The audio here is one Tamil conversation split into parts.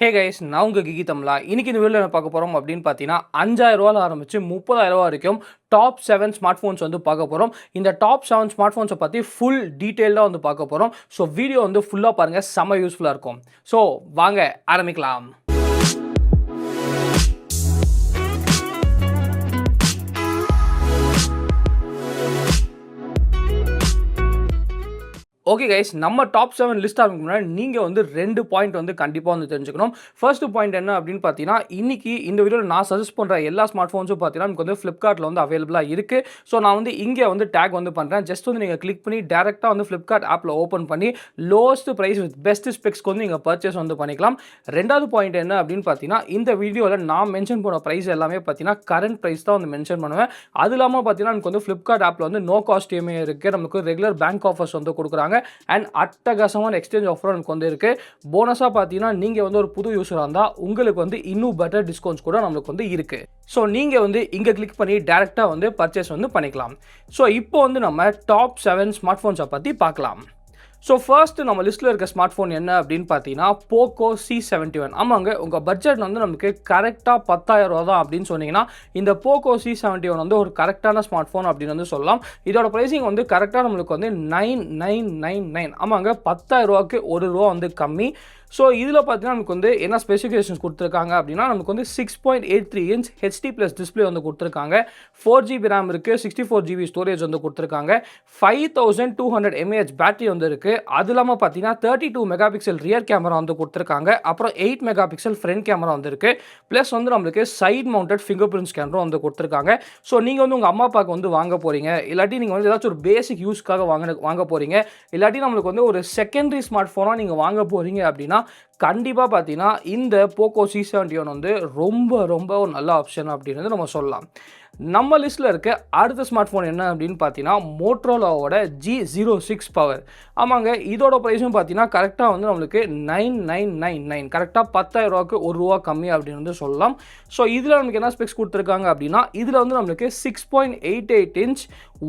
ஹே கைஸ், நான் உங்கள் Geekytamizha. இன்னைக்கு இந்த வீடியோவில் என்ன பார்க்க போகிறோம் அப்படின்னு பார்த்தீங்கன்னா 5000 ரூபாயில் ஆரம்பித்து 30,000 ரூபா வரைக்கும் டாப் 7 ஸ்மார்ட் ஃபோன்ஸ் வந்து பார்க்க போகிறோம். இந்த டாப் 7 ஸ்மார்ட் ஃபோன்ஸை பற்றி ஃபுல் டீட்டெயிலாக வந்து பார்க்க போகிறோம். ஸோ வீடியோ வந்து ஃபுல்லாக பாருங்கள், செம்ம யூஸ்ஃபுல்லாக இருக்கும். ஸோ வாங்க ஆரம்பிக்கலாம். ஓகே கைஸ், நம்ம டாப் 7 லிஸ்ட் ஆரம்பிக்கும் முன்னாடி நீங்கள் வந்து 2 பாயிண்ட் வந்து கண்டிப்பாக வந்து தெரிஞ்சுக்கணும். ஃபர்ஸ்ட் பாயிண்ட் என்ன அப்படின்னு பார்த்தீங்கன்னா, இன்னைக்கு இந்த வீடியோவில் நான் சஜஸ்ட் பண்ணுற எல்லா ஸ்மார்ட் ஃபோன்ஸும் பார்த்தீங்கன்னா நமக்கு வந்து ஃப்ளிப்கார்ட்டில் வந்து அவைலபிளாக இருக்குது. ஸோ நான் வந்து இங்கே வந்து டேக் வந்து பண்ணுறேன். ஜஸ்ட் வந்து நீங்கள் கிளிக் பண்ணி டேரெக்டாக வந்து ஃப்ளிப்கார்ட் ஆப்பில் ஓப்பன் பண்ணி லோவஸ்ட் ப்ரைஸ் வித் பெஸ்ட் ஸ்பெக்ஸ்க்கு வந்து நீங்கள் பர்ச்சேஸ் வந்து பண்ணிக்கலாம். ரெண்டாவது பாயிண்ட் என்ன அப்படின்னு பார்த்தீங்கன்னா, இந்த வீடியோவில் நான் மென்ஷன் பண்ண ப்ரைஸ் எல்லாமே பார்த்தீங்கன்னா கரண்ட் ப்ரைஸ் தான் வந்து மென்ஷன் பண்ணுவேன். அது இல்லாமல் பார்த்தீங்கன்னா நமக்கு வந்து ஃப்ளிப்கார்ட் ஆப்பில் வந்து நோ காஸ்ட் இஎம்ஐ இருக்குது, நமக்கு ரெகுலர் பேங்க் ஆஃபர்ஸ் வந்து கொடுக்குறாங்க. அண்ட் அட்டகாசமான எக்ஸ்சேஞ்ச் ஆஃபர் நமக்கு வந்து இருக்குது. போனஸாக பார்த்தீங்கன்னா நீங்கள் வந்து ஒரு புது யூஸராக இருந்தால் உங்களுக்கு வந்து இன்னும் பெட்டர் டிஸ்கவுண்ட்ஸ் கூட நம்மளுக்கு வந்து இருக்குது. ஸோ நீங்கள் வந்து இங்கே கிளிக் பண்ணி டேரெக்டாக வந்து பர்ச்சேஸ் வந்து பண்ணிக்கலாம். ஸோ இப்போ வந்து நம்ம டாப் 7 ஸ்மார்ட் ஃபோன்ஸை பற்றி பார்க்கலாம். ஸோ ஃபர்ஸ்ட்டு நம்ம லிஸ்ட்டில் இருக்க ஸ்மார்ட் ஃபோன் என்ன அப்படின்னு பார்த்தீங்கன்னா Poco C71. ஆமாங்க, உங்கள் பட்ஜெட் வந்து நமக்கு கரெக்டாக 10,000 ரூபா தான் அப்படின்னு சொன்னீங்கன்னா இந்த Poco C71 வந்து ஒரு கரெக்டான ஸ்மார்ட் ஃபோன் அப்படின்னு வந்து சொல்லலாம். இதோட ப்ரைஸிங் வந்து கரெக்டாக நம்மளுக்கு வந்து 9999. ஆமாங்க, 10,000 ரூபாய்க்கு ₹1 வந்து கம்மி. ஸோ இதில் பார்த்தீங்கன்னா நமக்கு வந்து என்ன ஸ்பெசிஃபிகேஷன்ஸ் கொடுத்துருக்காங்க அப்படின்னா நமக்கு வந்து 6.83 இன்ச் HD+ டிஸ்பிளே வந்து கொடுத்துருக்காங்க. 4GB RAM இருக்குது, 64GB ஸ்டோரேஜ் வந்து கொடுத்துருக்காங்க. 5200 mAh பேட்டரி வந்து இருக்குது. அது இல்லாமல் பார்த்தீங்கன்னா 32 மெகாபிக்சல் ரியர் கேமரா வந்து கொடுத்துருக்காங்க. அப்புறம் 8 மெகாபிக்சல் ஃப்ரண்ட் கேமரா வந்து இருக்குது. ப்ளஸ் வந்து நம்மளுக்கு சைட் மவுண்டட் ஃபிங்கர் பிரிண்ட் ஸ்கேனரும் வந்து கொடுத்துருக்காங்க. ஸோ நீங்கள் வந்து உங்கள் அம்மா அப்பாவுக்கு வந்து வாங்க போகிறீங்க, இல்லாட்டி நீங்கள் வந்து ஏதாச்சும் ஒரு பேசிக் யூஸ்க்காக வாங்க போகிறீங்க, இல்லாட்டி நம்மளுக்கு வந்து ஒரு செகண்டரி ஸ்மார்ட் ஃபோனாக நீங்கள் வாங்க போகிறீங்க அப்படின்னா கண்டிப்பாக பார்த்தீங்கன்னா இந்த Poco C71 வந்து ரொம்ப ஒரு நல்ல ஆப்ஷன் அப்படின்றது நம்ம சொல்லலாம். நம்ம லிஸ்ட்டில் இருக்க அடுத்த ஸ்மார்ட் ஃபோன் என்ன அப்படின்னு பார்த்தீங்கன்னா மோட்டோரோலாவோட G06 Power. ஆமாங்க, இதோட ப்ரைஸும் பார்த்தீங்கன்னா கரெக்டாக வந்து நம்மளுக்கு 9999, கரெக்டாக 10,000 ரூபாய்க்கு ₹1 கம்மி அப்படின்னு வந்து சொல்லலாம். ஸோ இதில் நமக்கு என்ன ஸ்பெக்ஸ் கொடுத்துருக்காங்க அப்படின்னா இதில் வந்து நம்மளுக்கு 6.88 இன்ச்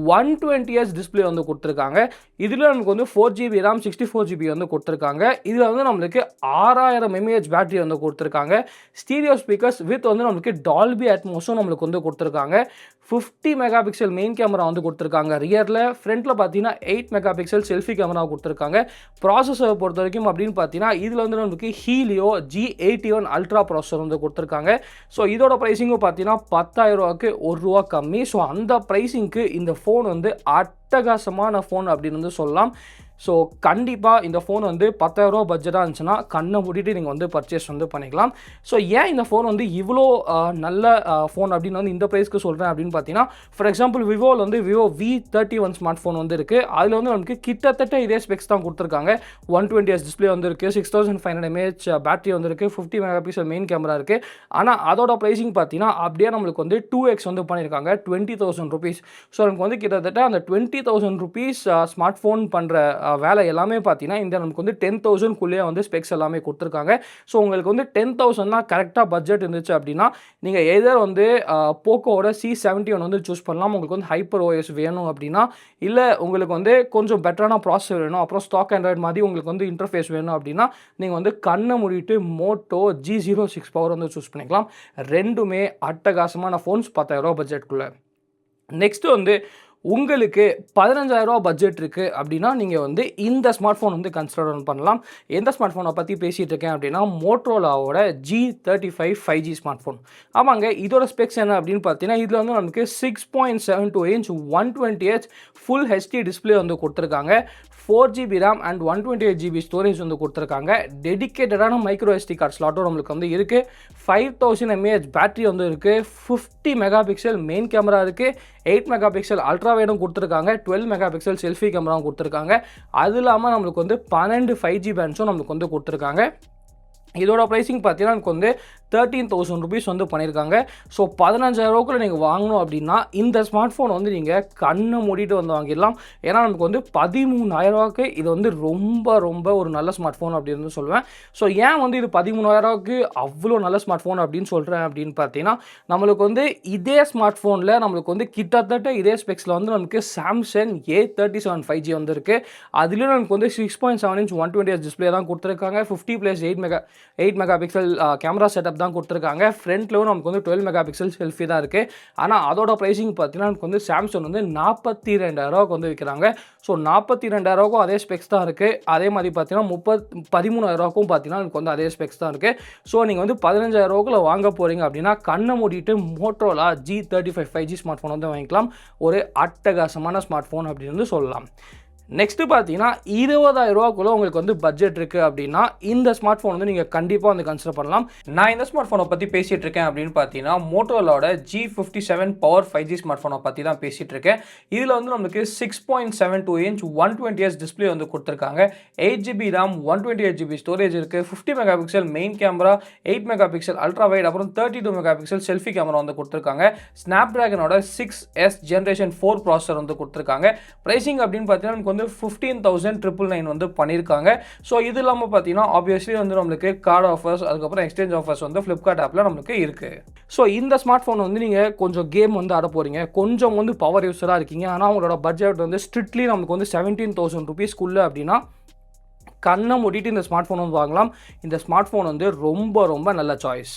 120Hz டிஸ்பிளே வந்து கொடுத்துருக்காங்க. இதில் நமக்கு வந்து 4GB RAM 64GB வந்து கொடுத்துருக்காங்க. இதில் வந்து நம்மளுக்கு 6000 mAh பேட்டரி வந்து கொடுத்துருக்காங்க. ஸ்டீரியோ ஸ்பீக்கர்ஸ் வித் வந்து நம்மளுக்கு டால்பி அட்மோஸும் நம்மளுக்கு வந்து கொடுத்துருக்காங்க. 50 மெகாபிக்சல் மெயின் கேமரா வந்து கொடுத்துருக்காங்க ரியரில். ஃப்ரண்ட்டில் பார்த்தீங்கன்னா 8 மெகாபிக்சல் செல்ஃபி கேமரா கொடுத்துருக்காங்க. ப்ராசஸரை பொறுத்த வரைக்கும் அப்படின்னு பார்த்தீங்கன்னா இதில் வந்து நமக்கு ஹீலியோ G81 அல்ட்ரா ப்ராசஸர் வந்து கொடுத்துருக்காங்க. ஸோ இதோட ப்ரைஸிங்கும் பார்த்தீங்கன்னா 10,000 ரூபாய்க்கு ₹1 கம்மி. ஸோ அந்த ப்ரைஸிங்க்கு இந்த ஃபோன் வந்து அட்டகாசமான ஃபோன் அப்படின்னு வந்து சொல்லலாம். ஸோ கண்டிப்பாக இந்த ஃபோன் வந்து 10,000 ரூபா பட்ஜெட்டாக இருந்துச்சுன்னா கண்ணை மூடிட்டு நீங்கள் வந்து பர்ச்சேஸ் வந்து பண்ணிக்கலாம். ஸோ ஏன் இந்த ஃபோன் வந்து இவ்வளோ நல்ல ஃபோன் அப்படின்னு வந்து இந்த ப்ரைஸ்க்கு சொல்கிறேன் அப்படின்னு பார்த்தீங்கன்னா, ஃபார் எக்ஸாம்பிள் விவோவில் வந்து Vivo V31 ஸ்மார்ட் ஃபோன் வந்து இருக்குது. அதில் வந்து நமக்கு கிட்டத்தட்ட இதே ஸ்பெக்ஸ் தான் கொடுத்துருக்காங்க. 120Hz டிஸ்பிளே வந்து இருக்குது, 6500 mAh பேட்டரி வந்து இருக்குது, 50 மெகாபிக்சல் மெயின் கேமரா இருக்குது. ஆனால் அதோட ப்ரைஸிங் பார்த்தீங்கன்னா அப்படியே நம்மளுக்கு வந்து 2x வந்து பண்ணியிருக்காங்க, 20,000 rupees. ஸோ நமக்கு வந்து கிட்டத்தட்ட அந்த 20,000 rupees ஸ்மார்ட் ஃபோன் பண்ணுற வேலை எல்லாமே பார்த்தீங்கன்னா இந்த நமக்கு வந்து 10,000க்குள்ளேயே வந்து ஸ்பெக்ஸ் எல்லாமே கொடுத்துருக்காங்க. ஸோ உங்களுக்கு வந்து 10,000 தான் கரெக்டாக பட்ஜெட் இருந்துச்சு அப்படின்னா நீங்கள் எதர் வந்து போக்கோவோட C71 வந்து சூஸ் பண்ணலாம். உங்களுக்கு வந்து ஹைப்பர் OS வேணும் அப்படின்னா, இல்லை உங்களுக்கு வந்து கொஞ்சம் பெட்டரான ப்ராசஸர் வேணும், அப்புறம் ஸ்டாக் ஆண்ட்ராய்டு மாதிரி உங்களுக்கு வந்து இன்டர்ஃபேஸ் வேணும் அப்படின்னா நீங்கள் வந்து கண்ணை மூடிட்டு மோட்டோ G06 Power வந்து சூஸ் பண்ணிக்கலாம். ரெண்டுமே அட்டகாசமான ஃபோன்ஸ் 10,000 ரூபா பட்ஜெட்டுக்குள்ளே. நெக்ஸ்ட்டு வந்து உங்களுக்கு 15,000 ரூபா பட்ஜெட் இருக்குது அப்படின்னா நீங்கள் வந்து இந்த ஸ்மார்ட் ஃபோன் வந்து கன்சிடர் பண்ணலாம். எந்த ஸ்மார்ட் ஃபோனை பற்றி பேசிகிட்டு இருக்கேன் அப்படின்னா மோட்டோரோலாவோட G35 5G ஸ்மார்ட் ஃபோன். ஆமாங்க, இதோட ஸ்பெக்ஸ் என்ன அப்படின்னு பார்த்தீங்கன்னா இதில் வந்து நமக்கு 6.72 inch 120Hz full HD display வந்து கொடுத்துருக்காங்க. 4GB RAM and 128GB storage வந்து கொடுத்துருக்காங்க. டெடிக்கேட்டடான மைக்ரோ SD கார்டு ஸ்லாட்டும் நம்மளுக்கு வந்து இருக்குது. 5000 mAh பேட்டரி வந்து இருக்குது. 50 மெகாபிக்சல் மெயின் கேமரா இருக்குது. 8 மெகாபிக்சல் அல்ட்ரா வைடும் கொடுத்துருக்காங்க. 12 மெகாபிக்சல் செல்ஃபி கேமராவும் கொடுத்துருக்காங்க. அது இல்லாமல் நம்மளுக்கு வந்து 12 5G பேண்ட்ஸும் நம்மளுக்கு வந்து கொடுத்துருக்காங்க. இதோட ப்ரைஸிங் பார்த்தீங்கன்னா எனக்கு வந்து 13,000 rupees வந்து பண்ணியிருக்காங்க. ஸோ 15,000 ரூபாய்க்குள்ள நீங்கள் வாங்கணும் அப்படின்னா இந்த ஸ்மார்ட் ஃபோன் வந்து நீங்கள் கண்ணை மூடிட்டு வந்து வாங்கிடலாம். ஏன்னா நமக்கு வந்து 13,000 ரூபாய்க்கு இது வந்து ரொம்ப ஒரு நல்ல ஸ்மார்ட் ஃபோன் அப்படின்னு சொல்லுவேன். ஸோ ஏன் வந்து இது 13,000 ரூபாய்க்கு அவ்வளோ நல்ல ஸ்மார்ட் ஃபோன் அப்படின்னு சொல்கிறேன் அப்படின்னு பார்த்தீங்கன்னா, நம்மளுக்கு வந்து இதே ஸ்மார்ட் ஃபோனில் நம்மளுக்கு வந்து கிட்டத்தட்ட இதே ஸ்பெக்ஸில் வந்து நமக்கு சாம்சங் A37 5G வந்து இருக்குது. அதுலேயும் நமக்கு வந்து 6.7 இன்ச் 120Hz டிஸ்பிளே தான் கொடுத்துருக்காங்க. 50 + 8 mega 8 mega pixel camera setup தான் கொடுத்துருக்காங்க. ஃப்ரண்ட்லேயும் நமக்கு வந்து 12 மெகா பிக்சல் செல்ஃபி தான் இருக்குது. ஆனால் அதோட ப்ரைஸிங் பார்த்தீங்கன்னா நமக்கு வந்து சாம்சங் வந்து 42,000 வந்து விற்கிறாங்க. ஸோ 42,000 அதே ஸ்பெக்ஸ் தான் இருக்குது. அதே மாதிரி பார்த்தீங்கன்னா 13,000 பார்த்தீங்கன்னா நமக்கு வந்து அதே ஸ்பெக்ஸ் தான் இருக்குது. ஸோ நீங்கள் வந்து 15,000 வாங்க போகிறீங்க அப்படின்னா கண்ணை மூடிட்டு Motorola G35 5G smart phone வந்து வாங்கிக்கலாம். ஒரு அட்டகாசமான ஸ்மார்ட் ஃபோன் அப்படின்னு சொல்லலாம். நெக்ஸ்ட்டு பார்த்தீங்கன்னா 20,000 உங்களுக்கு வந்து பட்ஜெட் இருக்குது அப்படின்னா இந்த ஸ்மார்ட் ஃபோன் வந்து நீங்கள் கண்டிப்பாக வந்து கன்சிடர் பண்ணலாம். நான் இந்த ஸ்மார்ட் ஃபோனை பற்றி பேசிகிட்டு இருக்கேன் அப்படின்னு பார்த்தீங்கன்னா மோட்டோரோலோட G57 பவர் 5G ஸ்மார்ட் ஃபோனை பற்றி தான் பேசிகிட்டு இருக்கேன். இதில் வந்து நமக்கு 6.72 இன்ச் 120Hz டிஸ்பிளே வந்து கொடுத்துருக்காங்க. 8GB RAM 128GB ஸ்டோரேஜ் இருக்குது. 50 megapixel main camera, 8 mega pixel ultra wide, அப்புறம் 32 மெகா பிக்சல் செல்ஃபி கேமரா வந்து கொடுத்துருக்காங்க. ஸ்னாப்டிராகனோட 6S ஜென்ரேஷன் 4 ப்ராசஸர் வந்து கொடுத்துருக்காங்க. ப்ரைசிங் அப்படின்னு பார்த்தீங்கன்னா வந்து 15,999 வந்து பண்ணியிருக்காங்க. ஸோ இது இல்லாமல் பார்த்தீங்கன்னா ஆப்வியஸ்லி வந்து நம்மளுக்கு கார்டு ஆஃபர்ஸ், அதுக்கப்புறம் எக்ஸ்சேஞ்ச் ஆஃபர்ஸ் வந்து ஃப்ளிப்கார்ட் ஆப்பில் நம்மளுக்கு இருக்குது. ஸோ இந்த ஸ்மார்ட் ஃபோன் வந்து நீங்கள் கொஞ்சம் கேம் வந்து ஆட போகிறீங்க, கொஞ்சம் வந்து பவர் யூஸராக இருக்கீங்க, ஆனால் உங்களோட பட்ஜெட் வந்து ஸ்ட்ரிக்ட்லி நமக்கு வந்து 17,000 ருபீஸ்க்குள்ளே அப்படின்னா கண்ணை மூடிட்டு இந்த ஸ்மார்ட் ஃபோன் வந்து வாங்கலாம். இந்த ஸ்மார்ட் ஃபோன் வந்து ரொம்ப ரொம்ப நல்ல சாய்ஸ்.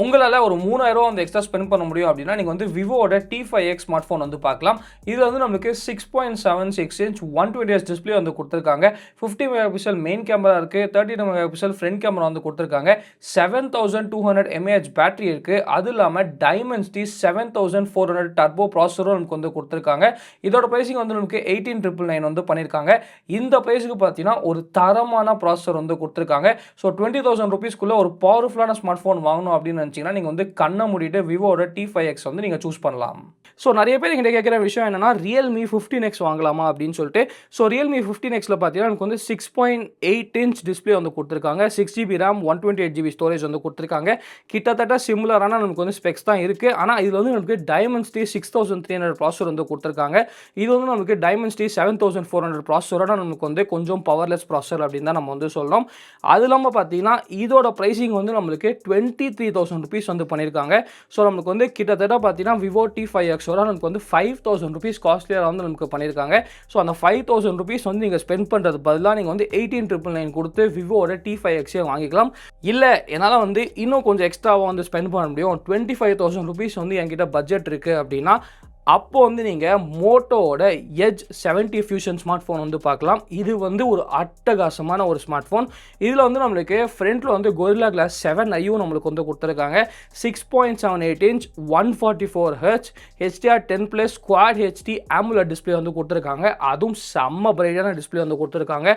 உங்களால் ஒரு 3,000 வந்து எக்ஸ்ட்ரா ஸ்பெண்ட் பண்ண முடியும் அப்படின்னா நீங்கள் வந்து விவோட T5x ஸ்மார்ட் ஃபோன் வந்து பார்க்கலாம். இது வந்து நமக்கு 6.76 இன்ச் 120Hz டிஸ்பிளே வந்து கொடுத்துருக்காங்க. 50 மெகா பிக்சல் மெயின் கேமரா இருக்குது. 32 மெகா பிக்சல் ஃப்ரண்ட் கேமரா வந்து கொடுத்துருக்காங்க. 7,200 mAh பேட்டரி இருக்குது. அது இல்லாமல் டைமென்சிட்டி 7,400 டர்போ ப்ராசஸரும் நமக்கு வந்து கொடுத்துருக்காங்க. இதோட ப்ரைஸிங் வந்து நமக்கு 18,999 வந்து பண்ணியிருக்காங்க. இந்த ப்ரைஸுக்கு பார்த்தீங்கன்னா ஒரு தரமான ப்ராசஸர் வந்து கொடுத்துருக்காங்க. ஸோ 20,000 ருபீஸ்க்குள்ளே ஒரு பவர்ஃபுல்லான ஸ்மார்ட் ஃபோன் வாங்கணும் அப்படின்னு நினைச்சீங்கன்னா நீங்க வந்து கண்ணை மூடிட்டு விவோட T5x வந்து நீங்க சூஸ் பண்ணலாம். ஸோ நிறைய பேர் எங்கிட்ட கேட்குற விஷயம் என்னன்னா Realme 15X வாங்கலாமா அப்படின்னு சொல்லிட்டு. ஸோ Realme 15Xல பார்த்தீங்கன்னா எனக்கு வந்து 6.8 இன்ச் டிஸ்பிளே வந்து கொடுத்துருக்காங்க. 6GB RAM 128GB ஸ்டோரேஜ் வந்து கொடுத்துருக்காங்க. கிட்டத்தட்ட சிமிலரான நமக்கு வந்து ஸ்பெக்ஸ் தான் இருக்குது. ஆனால் இதில் வந்து நமக்கு டைமென்சிட்டி 6,300 ப்ராசஸர் வந்து கொடுத்துருக்காங்க. இது வந்து நமக்கு டைமென்சிட்டி 7,400 ப்ராசஸரோட நமக்கு வந்து கொஞ்சம் பவர்லெஸ் ப்ராசஸர் அப்படின்னு தான் நம்ம வந்து சொல்லணும். அது இல்லாமல் பார்த்தீங்கன்னா இதோட ப்ரைஸிங் வந்து நம்மளுக்கு 23,000 ருபீஸ் வந்து பண்ணியிருக்காங்க. ஸோ நமக்கு வந்து கிட்டத்தட்ட பார்த்தீங்கன்னா விவோ T5x நமக்கு வந்து 5,000 ருபீஸ் காஸ்ட்லியாக வந்து நமக்கு பண்ணியிருக்காங்க. ஸோ அந்த 5,000 ருபீஸ் வந்து நீங்கள் ஸ்பெண்ட் பண்ணுறது பதிலாக நீங்கள் வந்து 18,999 கொடுத்து விவோட T5x வாங்கிக்கலாம். இல்லை என்னால் வந்து இன்னும் கொஞ்சம் எக்ஸ்ட்ராவாக வந்து ஸ்பெண்ட் பண்ண முடியும், 25,000 ருபீஸ் வந்து என்கிட்ட பட்ஜெட் இருக்குது அப்படின்னா அப்போ வந்து நீங்கள் மோட்டோவோட எட்ஜ் 70 ஃபியூஷன் ஸ்மார்ட் ஃபோன் வந்து பார்க்கலாம். இது வந்து ஒரு அட்டகாசமான ஒரு ஸ்மார்ட் ஃபோன். இதில் வந்து நம்மளுக்கு ஃப்ரண்ட்டில் வந்து Gorilla Glass 7i நம்மளுக்கு வந்து கொடுத்துருக்காங்க. 6.78 inch 144Hz HDR10+ Quad HD AMOLED display வந்து கொடுத்துருக்காங்க. அதுவும் செம்ம பிரைட்டான டிஸ்பிளே வந்து கொடுத்துருக்காங்க.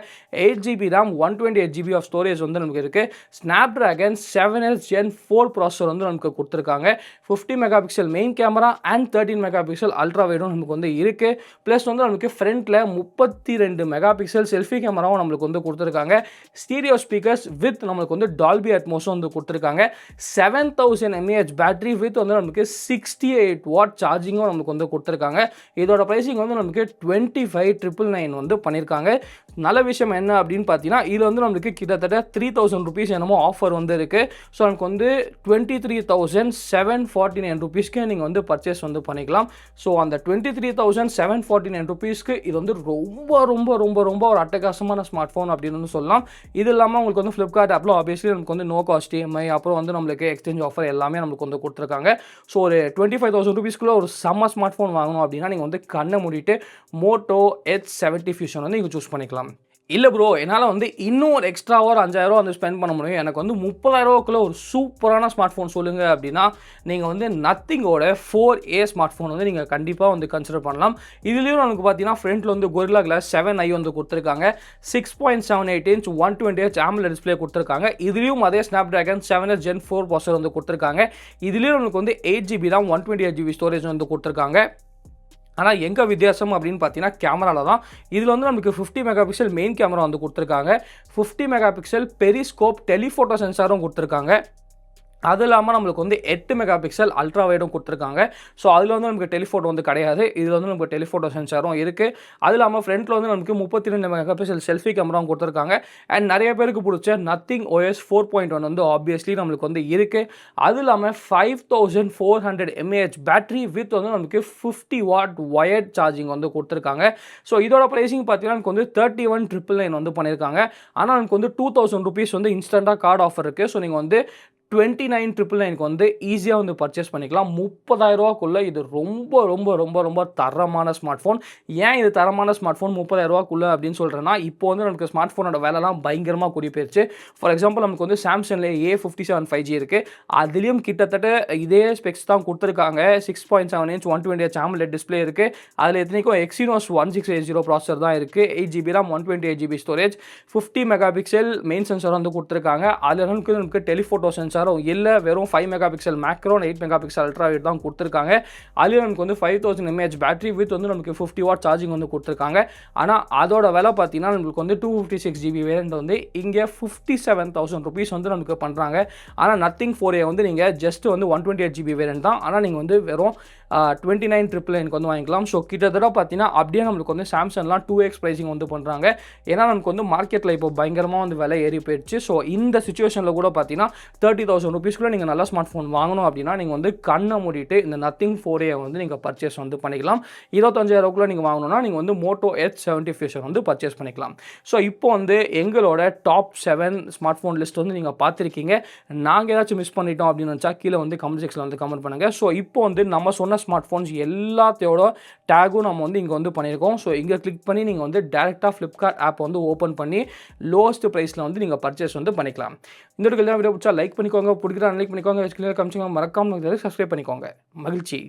8GB RAM 128GB of storage வந்து நமக்கு இருக்குது. ஸ்னாப்டிராகன் 7S Gen 4 ப்ராசஸர் வந்து நமக்கு கொடுத்துருக்காங்க. 50 megapixel main camera and 13 megapixel ultra வைடும் நமக்கு வந்து இருக்குது. ப்ளஸ் வந்து நமக்கு ஃப்ரண்ட்டில் 32 மெகா பிக்சல் செல்ஃபி கேமராவும் நம்மளுக்கு வந்து கொடுத்துருக்காங்க. ஸ்டீரியோ ஸ்பீக்கர்ஸ் வித் நம்மளுக்கு வந்து டால்பி அட்மோஸும் வந்து கொடுத்துருக்காங்க. 7,000 mAh பேட்டரி வித் வந்து நமக்கு 68 வாட் சார்ஜிங்கும் நமக்கு வந்து கொடுத்துருக்காங்க. இதோட ப்ரைஸிங் வந்து நமக்கு 25,999 வந்து பண்ணியிருக்காங்க. நல்ல விஷயம் என்ன அப்படின்னு பார்த்தீங்கன்னா இதில் வந்து நம்மளுக்கு கிட்டத்தட்ட 3,000 ருபீஸ் என்னமோ ஆஃபர் வந்து இருக்குது. ஸோ நமக்கு வந்து 23,749 ருபீஸ்க்கு நீங்கள் வந்து பர்ச்சேஸ் வந்து பண்ணிக்கலாம். ஸோ அந்த 23,749 ருபீஸ்க்கு இது வந்து ரொம்ப ரொம்ப ரொம்ப ரொம்ப ஒரு அட்டகாசமான ஸ்மார்ட் ஃபோன் அப்படின்னு வந்து சொல்லலாம். இது இல்லாமல் உங்களுக்கு வந்து ஃப்ளிப்கார்ட் ஆப்பில் ஆப்வியஸ்லி நமக்கு வந்து நோ காஸ்ட் EMI, அப்புறம் வந்து நம்மளுக்கு எக்ஸ்சேஞ்ச் ஆஃபர் எல்லாமே நமக்கு வந்து கொடுத்துருக்காங்க. ஸோ ஒரு 25,000 ருபீஸ்க்குள்ளே ஒரு செம்ம ஸ்மார்ட் ஃபோன் வாங்கணும் அப்படின்னா நீங்கள் வந்து கண்ணை மூடிட்டு மோட்டோ H70 ஃபியூஷன் வந்து நீங்கள் சூஸ் பண்ணிக்கலாம். இல்லை ப்ரோ என்னால் வந்து இன்னும் ஒரு எக்ஸ்ட்ராவாக ஒரு 5,000 வந்து ஸ்பெண்ட் பண்ண முடியும், எனக்கு வந்து 30,000 ஒரு சூப்பரான ஸ்மார்ட் ஃபோன் சொல்லுங்கள் அப்படின்னா நீங்கள் வந்து நத்திங்கோட 4A ஸ்மார்ட் ஃபோன் வந்து நீங்கள் கண்டிப்பாக வந்து கன்சிடர் பண்ணலாம். இதுலேயும் நமக்கு பார்த்தீங்கன்னா ஃப்ரண்ட்டில் வந்து Gorilla Glass 7i வந்து கொடுத்துருக்காங்க. 6.78 இன்ச் 120Hz AMOLED டிஸ்பிளே கொடுத்துருக்காங்க. இதுலேயும் அதே ஸ்னாப்டிராகன் 7S Gen 4 ப்ராசஸர் வந்து கொடுத்துருக்காங்க. இதுலேயும் நமக்கு வந்து 8GB RAM 128GB ஸ்டோரேஜ் வந்து கொடுத்துருக்காங்க. ஆனால் எங்கே வித்தியாசம் அப்படின்னு பார்த்தீங்கன்னா கேமராவில் தான். இதில் வந்து நமக்கு 50 மெகா பிக்சல் மெயின் கேமரா வந்து கொடுத்துருக்காங்க. 50 மெகா பிக்சல் பெரிஸ்கோப் டெலிஃபோட்டோ சென்சாரும் கொடுத்துருக்காங்க. அது இல்லாமல் நம்மளுக்கு வந்து 8 மெகா பிக்சல் அல்ட்ரா வைடும் கொடுத்துருக்காங்க. ஸோ அதில் வந்து நமக்கு டெலிஃபோட்டோ வந்து கிடையாது. இதில் வந்து நமக்கு டெலிஃபோட்டோ சென்சாரும் இருக்குது. அது இல்லாமல் ஃப்ரண்ட்டில் வந்து நமக்கு 32 மெகா பிக்சல் செல்ஃபி கேமராவும் கொடுத்துருக்காங்க. அண்ட் நிறைய பேருக்கு பிடிச்ச நத்திங் OS 4.1 வந்து ஆப்வியஸ்லி நம்மளுக்கு வந்து இருக்குது. அது இல்லாமல் 5400 mAh பேட்டரி வித் வந்து நமக்கு 50 வாட் ஒயர்ட் சார்ஜிங் வந்து கொடுத்துருக்காங்க. ஸோ இதோட ப்ரைஸிங் பார்த்தீங்கன்னா நமக்கு வந்து 31,999 வந்து பண்ணியிருக்காங்க. ஆனால் நமக்கு வந்து 2000 ருபீஸ் வந்து இன்ஸ்டண்ட்டாக கார்டு ஆஃபர் இருக்குது. ஸோ நீங்கள் வந்து 29,999 வந்து ஈஸியாக வந்து பர்ச்சேஸ் பண்ணிக்கலாம். 30,000 இது ரொம்ப ரொம்ப ரொம்ப ரொம்ப தரமான ஸ்மார்ட் ஃபோன். ஏன் இது தரமான ஸ்மார்ட் ஃபோன் 30,000 அப்படின்னு சொல்கிறேன்னா, இப்போ வந்து நமக்கு ஸ்மார்ட் ஃபோனோட விலைலாம் பயங்கரமாக கூடி போயிருச்சு. ஃபார் எக்ஸாம்பிள் நமக்கு வந்து சாம்சங்கில் A57 5G இருக்குது. அதுலேயும் கிட்டத்தட்ட இதே ஸ்பெக்ஸ் தான் கொடுத்துருக்காங்க. 6.7 inch 120Hz AMOLED டிஸ்பிளே இருக்குது. அதில் எத்தனைக்கும் Exynos 1680 ப்ராசஸர் தான் இருக்குது. 8GB RAM 128GB storage 50 megapixel main sensor வந்து கொடுத்துருக்காங்க. அதில் நமக்கு டெலிஃபோட்டோ சென்சார் இல்லை, வெறும் 5 mega pixel macro 8 mega pixel ultra wide தான் கொடுத்துருக்காங்க. அதுலேயும் நமக்கு வந்து 5000 mAh பேட்டரி வித் வந்து நமக்கு 50 வாட் சார்ஜிங் வந்து கொடுத்துருக்காங்க. ஆனால் அதோட விலை பார்த்தீங்கன்னா நம்மளுக்கு வந்து 256GB வேரியண்ட் வந்து இங்கே 57,000 ருபீஸ் வந்து நமக்கு பண்ணுறாங்க. ஆனால் நத்திங் 4A வந்து நீங்கள் ஜஸ்ட் வந்து 128GB வேரியண்ட் தான். ஆனால் நீங்கள் வந்து வெறும் 29,999 வந்து வாங்கிக்கலாம். ஸோ கிட்டத்தட்ட பார்த்தீங்கன்னா அப்படியே நம்மளுக்கு வந்து சாம்சங்லாம் 2x ப்ரைஸிங் வந்து பண்ணுறாங்க. ஏன்னா நமக்கு வந்து மார்க்கெட்டில் இப்போ பயங்கரமாக வந்து விலை ஏறி போயிடுச்சு. ஸோ இந்த சுச்சுவேஷனில் கூட பார்த்தீங்கன்னா 30,000 ருபீஸ்க்குள்ள நீங்கள் நல்ல ஸ்மார்ட் ஃபோன் வாங்கணும் அப்படின்னா நீங்கள் வந்து கண்ணை மூடிட்டு இந்த நத்திங் 4A வந்து நீங்கள் பர்ச்சேஸ் வந்து பண்ணிக்கலாம். 25,000 நீங்கள் வாங்கணும்னா நீங்கள் வந்து மோட்டோ H70 வந்து பர்ச்சேஸ் பண்ணிக்கலாம். ஸோ இப்போ வந்து எங்களோட டாப் 7 ஸ்மார்ட் ஃபோன் லிஸ்ட் வந்து நீங்கள் பார்த்துருக்கீங்க. நாங்கள் ஏதாச்சும் மிஸ் பண்ணிட்டோம் அப்படின்னு நினச்சா கீழே வந்து கமெண்ட் செக்ஷனில் வந்து கமெண்ட் பண்ணுங்கள். ஸோ இப்போ வந்து நம்ம சொன்ன ஸ்மார்ட் ஃபோன்ஸ் எல்லாத்தையோட டேகும் நம்ம வந்து இங்கே வந்து பண்ணியிருக்கோம். ஸோ இங்கே கிளிக் பண்ணி நீங்கள் வந்து டேரெக்டாக ஃப்ளிப்கார்ட் ஆப் வந்து ஓப்பன் பண்ணி லோவஸ்ட் ப்ரைஸில் வந்து நீங்கள் பர்ச்சேஸ் வந்து பண்ணிக்கலாம். இந்த வீடியோ பிடிச்சா லைக் பண்ணிக்கோங்க, பிடிக்கிறா லைக் பண்ணிக்கோங்க, கமெண்ட் மறக்காம சப்ஸ்கிரைப் பண்ணிக்கோங்க. மகிழ்ச்சி.